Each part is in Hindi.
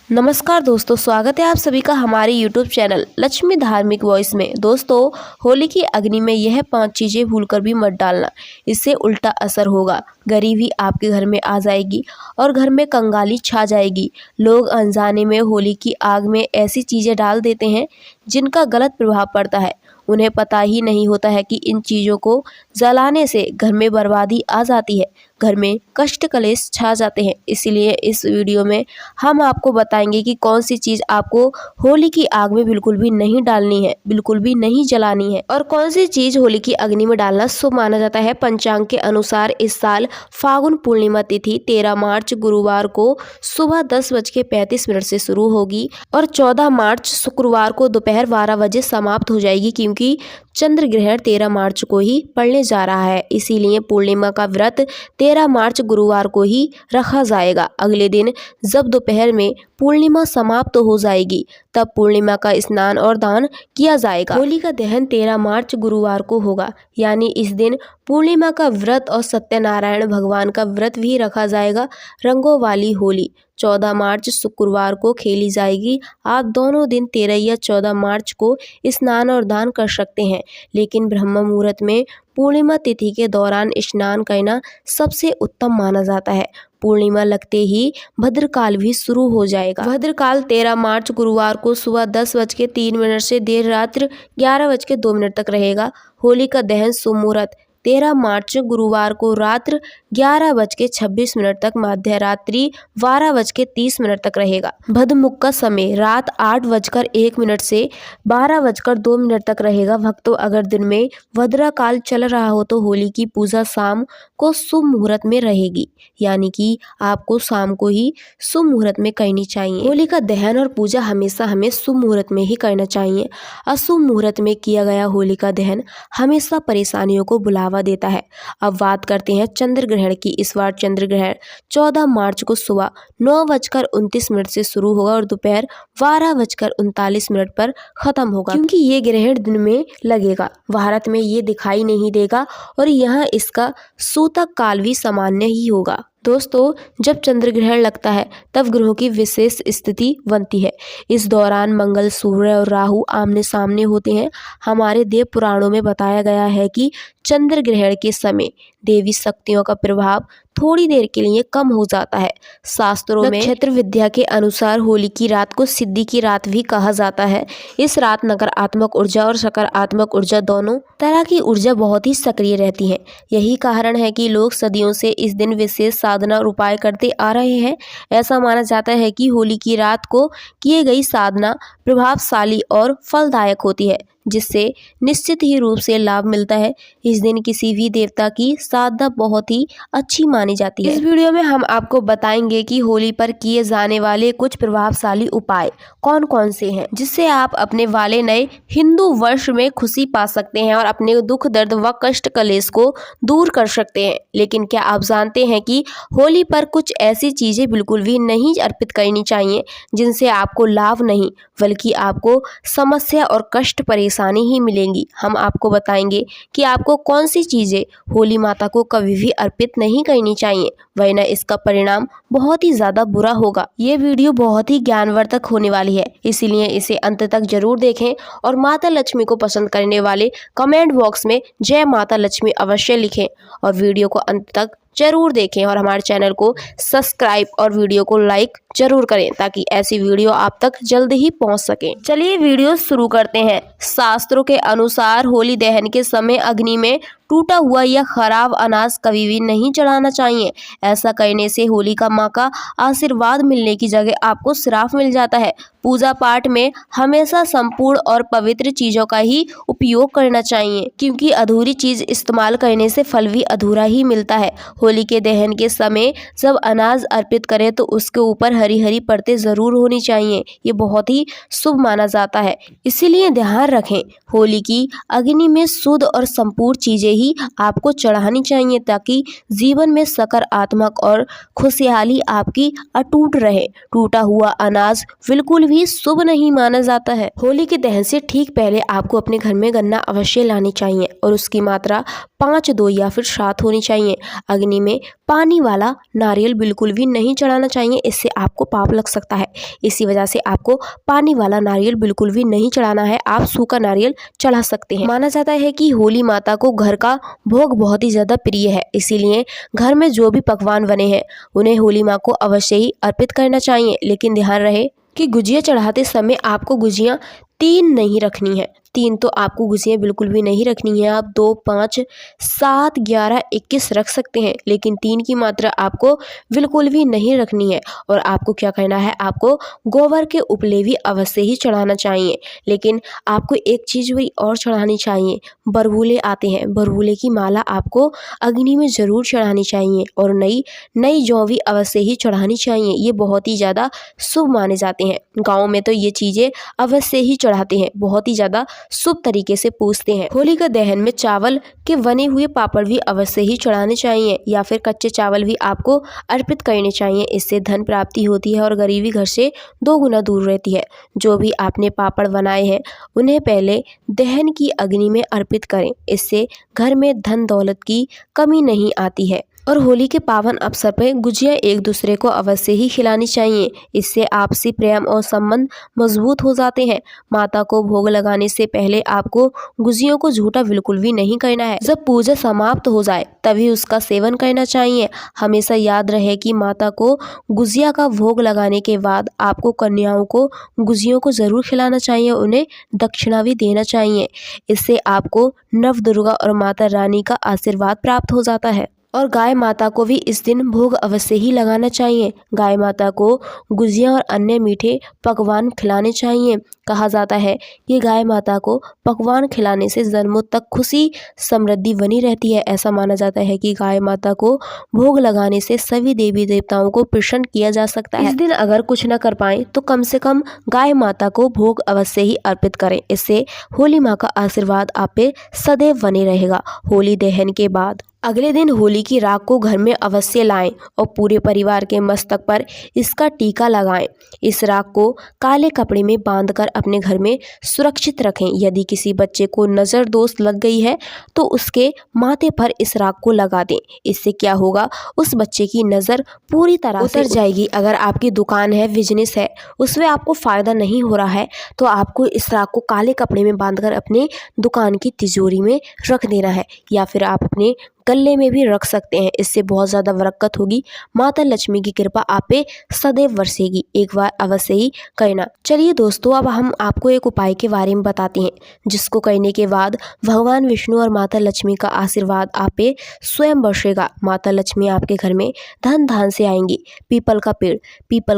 नमस्कार दोस्तों, स्वागत है आप सभी का हमारे YouTube चैनल लक्ष्मी धार्मिक वॉइस में। दोस्तों, होली की अग्नि में यह 5 चीज़ें भूलकर भी मत डालना, इससे उल्टा असर होगा। गरीबी आपके घर में आ जाएगी और घर में कंगाली छा जाएगी। लोग अनजाने में होली की आग में ऐसी चीज़ें डाल देते हैं जिनका गलत प्रभाव पड़ता है। उन्हें पता ही नहीं होता है कि इन चीज़ों को जलाने से घर में बर्बादी आ जाती है, घर में कष्ट कलेश छा जाते हैं। इसीलिए इस वीडियो में हम आपको बताएंगे कि कौन सी चीज़ आपको होली की आग में बिल्कुल भी नहीं डालनी है, बिल्कुल भी नहीं जलानी है, और कौन सी चीज़ होली की अग्नि में डालना शुभ माना जाता है। पंचांग के अनुसार इस साल फागुन पूर्णिमा तिथि 13 मार्च गुरुवार को सुबह 10:35 से शुरू होगी और 14 मार्च शुक्रवार को दोपहर 12 बजे समाप्त हो जाएगी, क्योंकि चंद्र ग्रहण 13 मार्च को ही पड़ने जा रहा है। इसीलिए पूर्णिमा का व्रत 13 मार्च गुरुवार को ही रखा जाएगा। अगले दिन जब दोपहर में पूर्णिमा समाप्त हो जाएगी तब पूर्णिमा का स्नान और दान किया जाएगा। होली का दहन 13 मार्च गुरुवार को होगा, यानी इस दिन पूर्णिमा का व्रत और सत्यनारायण भगवान का व्रत भी रखा जाएगा। रंगों वाली होली 14 मार्च शुक्रवार को खेली जाएगी। आप दोनों दिन 13 या 14 मार्च को स्नान और दान कर सकते हैं, लेकिन ब्रह्म मुहूर्त में पूर्णिमा तिथि के दौरान स्नान करना सबसे उत्तम माना जाता है। पूर्णिमा लगते ही भद्रकाल भी शुरू हो जाएगा। भद्रकाल 13 मार्च गुरुवार को सुबह 10:03 से देर रात्र 11:02 तक रहेगा। होली का दहन शुभ मुहूर्त 13 मार्च गुरुवार को रात्र 11:26 तक मध्य रात्रि 12:30 तक रहेगा। भदमुख का समय रात 8:01 से 12:02 तक रहेगा। भक्तों, अगर दिन में भद्रा काल चल रहा हो तो होली की पूजा शाम को शुभ मुहूर्त में रहेगी, यानी कि आपको शाम को ही शुभ मुहूर्त में करनी चाहिए। होली का दहन और पूजा हमेशा हमें शुभ मुहूर्त में ही करना चाहिए। अशुभ मुहूर्त में किया गया होली का दहन हमेशा परेशानियों को बुलावा देता है। अब बात करते हैं चंद्र ग्रहण की। इस बार चंद्र ग्रहण 14 मार्च को सुबह 9:29 से शुरू होगा और दोपहर 12:39 पर खत्म होगा, क्योंकि ये ग्रहण दिन में लगेगा। भारत में ये दिखाई नहीं देगा और यहाँ इसका सूतक काल भी सामान्य ही होगा। दोस्तों, जब चंद्र ग्रहण लगता है तब ग्रहों की विशेष स्थिति बनती है। इस दौरान मंगल, सूर्य और राहु आमने सामने होते हैं। हमारे देव पुराणों में बताया गया है कि चंद्र ग्रहण के समय देवी शक्तियों का प्रभाव थोड़ी देर के लिए कम हो जाता है। शास्त्रों में नक्षत्र विद्या के अनुसार होली की रात को सिद्धि की रात भी कहा जाता है। इस रात नकारात्मक ऊर्जा और सकारात्मक ऊर्जा दोनों तरह की ऊर्जा बहुत ही सक्रिय रहती है। यही कारण है कि लोग सदियों से इस दिन विशेष साधना और उपाय करते आ रहे हैं। ऐसा माना जाता है कि होली की रात को किए गई साधना प्रभावशाली और फलदायक होती है, जिससे निश्चित ही रूप से लाभ मिलता है। इस दिन किसी भी देवता की साधना बहुत ही अच्छी मानी जाती है। इस वीडियो में हम आपको बताएंगे कि होली पर किए जाने वाले कुछ प्रभावशाली उपाय कौन कौन से हैं, जिससे आप अपने वाले नए हिंदू वर्ष में खुशी पा सकते हैं और अपने दुख दर्द व कष्ट कलेश को दूर कर सकते हैं। लेकिन क्या आप जानते हैं कि होली पर कुछ ऐसी चीजें बिल्कुल भी नहीं अर्पित करनी चाहिए जिनसे आपको लाभ नहीं बल्कि आपको समस्या और कष्ट परेशानी ही मिलेंगी। हम आपको बताएंगे कि आपको कौन सी चीजें होली माता को कभी भी अर्पित नहीं करनी चाहिए, वरना इसका परिणाम बहुत ही ज्यादा बुरा होगा। ये वीडियो बहुत ही ज्ञानवर्धक होने वाली है, इसीलिए इसे अंत तक जरूर देखें और माता लक्ष्मी को पसंद करने वाले कमेंट बॉक्स में जय माता लक्ष्मी अवश्य लिखें और वीडियो को अंत तक जरूर देखें और हमारे चैनल को सब्सक्राइब और वीडियो को लाइक जरूर करें ताकि ऐसी वीडियो आप तक जल्द ही पहुंच सके। चलिए वीडियो शुरू करते हैं। शास्त्रों के अनुसार होली दहन के समय अग्नि में टूटा हुआ या खराब अनाज कभी भी नहीं चढ़ाना चाहिए। ऐसा करने से होली का माँ का आशीर्वाद मिलने की जगह आपको श्राप मिल जाता है। पूजा पाठ में हमेशा संपूर्ण और पवित्र चीजों का ही उपयोग करना चाहिए, क्योंकि अधूरी चीज इस्तेमाल करने से फल भी अधूरा ही मिलता है। होली के दहन के समय जब अनाज अर्पित करें तो उसके ऊपर हरी हरी परतें जरूर होनी चाहिए। ये बहुत ही शुभ माना जाता है, इसीलिए ध्यान रखें होली की अग्नि में शुद्ध और संपूर्ण चीजें ही आपको चढ़ानी चाहिए ताकि जीवन में सकारात्मक और खुशहाली आपकी अटूट रहे। टूटा हुआ अनाज बिल्कुल भी भी शुभ नहीं माना जाता है। होली के दहन से ठीक पहले आपको अपने घर में गन्ना अवश्य लानी चाहिए और उसकी मात्रा 5, 2 या फिर 7 होनी चाहिए। अग्नि में पानी वाला नारियल बिल्कुल भी नहीं चढ़ाना चाहिए, इससे आपको पाप लग सकता है। इसी वजह से आपको पानी वाला नारियल बिल्कुल भी नहीं चढ़ाना है, आप सूखा नारियल चढ़ा सकते हैं। माना जाता है कि होली माता को घर का भोग बहुत ही ज्यादा प्रिय है, इसीलिए घर में जो भी पकवान बने हैं उन्हें होली माँ को अवश्य ही अर्पित करना चाहिए। लेकिन ध्यान रहे कि गुजिया चढ़ाते समय आपको गुजिया 3 नहीं रखनी है। 3 तो आपको गुजिया बिल्कुल भी नहीं रखनी है। आप 2, 5, 7, 11, 21 रख सकते हैं, लेकिन 3 की मात्रा आपको बिल्कुल भी नहीं रखनी है। और आपको क्या करना है, आपको गोबर के उपले भी अवश्य ही चढ़ाना चाहिए। लेकिन आपको एक चीज़ भी और चढ़ानी चाहिए, बरगुले आते हैं, बरगुले की माला आपको अग्नि में ज़रूर चढ़ानी चाहिए और नई जौ भी अवश्य ही चढ़ानी चाहिए। ये बहुत ही ज़्यादा शुभ माने जाते हैं। गाँव में तो ये चीज़ें अवश्य ही चढ़ाते हैं, बहुत ही ज़्यादा शुभ तरीके से पूजते हैं। होली का दहन में चावल के बने हुए पापड़ भी अवश्य ही चढ़ाने चाहिए या फिर कच्चे चावल भी आपको अर्पित करने चाहिए। इससे धन प्राप्ति होती है और गरीबी घर से 2 गुना दूर रहती है। जो भी आपने पापड़ बनाए हैं उन्हें पहले दहन की अग्नि में अर्पित करें, इससे घर में धन दौलत की कमी नहीं आती है। और होली के पावन अवसर पर गुजिया एक दूसरे को अवश्य ही खिलानी चाहिए, इससे आपसी प्रेम और संबंध मजबूत हो जाते हैं। माता को भोग लगाने से पहले आपको गुजियों को झूठा बिल्कुल भी नहीं करना है। जब पूजा समाप्त हो जाए तभी उसका सेवन करना चाहिए। हमेशा याद रहे कि माता को गुजिया का भोग लगाने के बाद आपको कन्याओं को गुजियों को जरूर खिलाना चाहिए, उन्हें दक्षिणा भी देना चाहिए। इससे आपको नवदुर्गा और माता रानी का आशीर्वाद प्राप्त हो जाता है। और गाय माता को भी इस दिन भोग अवश्य ही लगाना चाहिए। गाय माता को गुजिया और अन्य मीठे पकवान खिलाने चाहिए। कहा जाता है कि गाय माता को पकवान खिलाने से जन्मों तक खुशी समृद्धि बनी रहती है। ऐसा माना जाता है कि गाय माता को भोग लगाने से सभी देवी देवताओं को प्रसन्न किया जा सकता है। इस दिन अगर कुछ न कर पाए तो कम से कम गाय माता को भोग अवश्य ही अर्पित करें, इससे होली माँ का आशीर्वाद आप पे सदैव बने रहेगा। होली दहन के बाद अगले दिन होली की राख को घर में अवश्य लाएं और पूरे परिवार के मस्तक पर इसका टीका लगाएं। इस राख को काले कपड़े में बांधकर अपने घर में सुरक्षित रखें। यदि किसी बच्चे को नज़र दोष लग गई है तो उसके माथे पर इस राख को लगा दें। इससे क्या होगा, उस बच्चे की नज़र पूरी तरह से उतर जाएगी। अगर आपकी दुकान है, बिजनेस है, उसमें आपको फ़ायदा नहीं हो रहा है तो आपको इस राख को काले कपड़े में बांधकर अपने दुकान की तिजोरी में रख देना है या फिर आप अपने गले में भी रख सकते हैं। इससे बहुत ज़्यादा बरकत होगी, माता लक्ष्मी की कृपा आप पे सदैव बरसेगी। एक बार अवश्य ही करना। चलिए दोस्तों, अब हम आपको एक उपाय के बारे में बताते हैं जिसको करने के बाद भगवान विष्णु और माता लक्ष्मी का आशीर्वाद आप पे स्वयं बरसेगा। माता लक्ष्मी आपके घर में धन धान से आएंगी। पीपल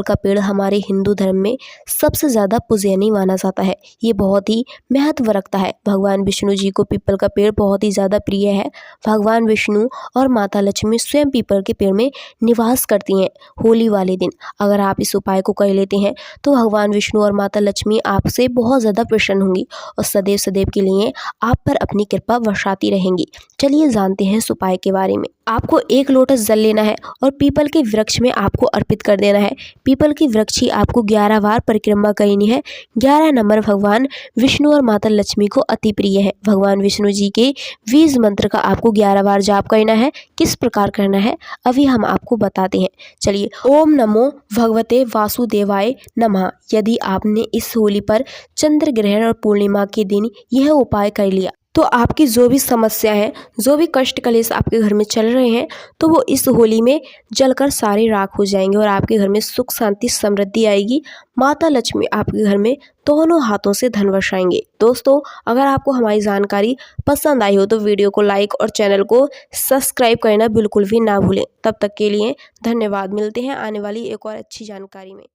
का पेड़ हमारे हिंदू धर्म में सबसे ज़्यादा पूजनीय माना जाता है। ये बहुत ही महत्व रखता है। भगवान विष्णु जी को पीपल का पेड़ बहुत ही ज़्यादा प्रिय है। भगवान विष्णु और माता लक्ष्मी स्वयं पीपल के पेड़ में निवास करती हैं। होली वाले दिन अगर आप इस उपाय को कर लेते हैं तो भगवान विष्णु और माता लक्ष्मी आपसे बहुत ज़्यादा प्रसन्न होंगी और सदैव सदैव के लिए आप पर अपनी कृपा बरसाती रहेंगी। चलिए जानते हैं इस उपाय के बारे में। आपको 1 लोटस जल लेना है और पीपल के वृक्ष में आपको अर्पित कर देना है। पीपल की वृक्ष ही आपको 11 बार परिक्रमा करनी है। 11 नंबर भगवान विष्णु और माता लक्ष्मी को अति प्रिय है। भगवान विष्णु जी के बीज मंत्र का आपको 11 बार जाप करना है। किस प्रकार करना है अभी हम आपको बताते हैं। चलिए, ओम नमो भगवते वासुदेवाय नमः। यदि आपने इस होली पर चंद्र ग्रहण और पूर्णिमा के दिन यह उपाय कर लिया तो आपकी जो भी समस्या है, जो भी कष्ट कलेश आपके घर में चल रहे हैं, तो वो इस होली में जलकर सारे राख हो जाएंगे और आपके घर में सुख शांति समृद्धि आएगी। माता लक्ष्मी आपके घर में दोनों हाथों से धन वर्षाएंगे। दोस्तों, अगर आपको हमारी जानकारी पसंद आई हो तो वीडियो को लाइक और चैनल को सब्सक्राइब करना बिल्कुल भी ना भूलें। तब तक के लिए धन्यवाद। मिलते हैं आने वाली एक और अच्छी जानकारी में।